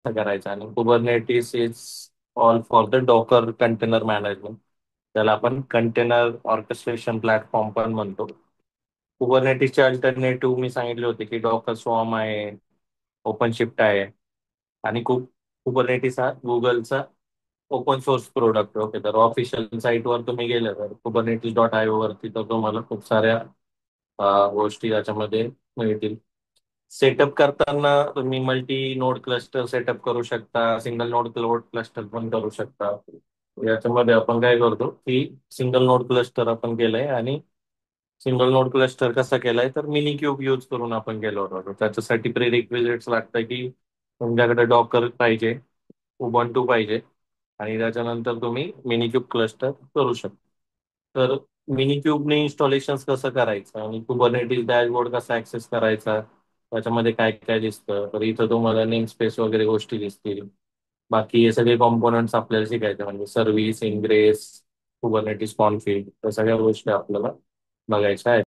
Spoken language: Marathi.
करायचा. आणि Kubernetes is all for the Docker container management. त्याला आपण कंटेनर ऑर्केस्ट्रेशन प्लॅटफॉर्म पण म्हणतो. कुबरनेटिसचे अल्टरनेटिव्ह मी सांगितले होते की डॉकर स्वॉर्म आहे, ओपन शिफ्ट आहे. आणि कुबरनेटिस हा गुगलचा ओपन सोर्स प्रोडक्ट. ओके, तर ऑफिशियल साईटवर तुम्ही गेले तर kubernetes.io वरती तर तुम्हाला खूप साऱ्या गोष्टी याच्यामध्ये मिळतील. सेटअप करताना तुम्ही मल्टी नोड क्लस्टर सेटअप करू शकता, सिंगल नोड क्लस्टर पण करू शकता. याच्यामध्ये आपण काय करतो की सिंगल नोड क्लस्टर आपण केलंय. आणि सिंगल नोड क्लस्टर कसा केलाय तर मिनी क्यूब यूज करून आपण केलो होतो. त्याच्यासाठी प्री लागतं की तुमच्याकडे डॉकर पाहिजे, उबंटू पाहिजे, आणि त्याच्यानंतर तुम्ही मिनी क्यूब क्लस्टर करू शकता. तर मिनी क्यूबने इन्स्टॉलेशन कसं करायचं आणि कुबरनेटिस डॅशबोर्ड कसा ऍक्सेस करायचा, त्याच्यामध्ये काय काय दिसतं, तर इथं तुम्हाला नेम स्पेस वगैरे गोष्टी दिसतील. बाकी हे सगळे कॉम्पोनंट्स आपल्याला शिकायचे म्हणजे सर्व्हिस, इनग्रेस, कुबरनेटिस कॉन्फिग, या सगळ्या गोष्टी आपल्याला बघायच्या आहेत.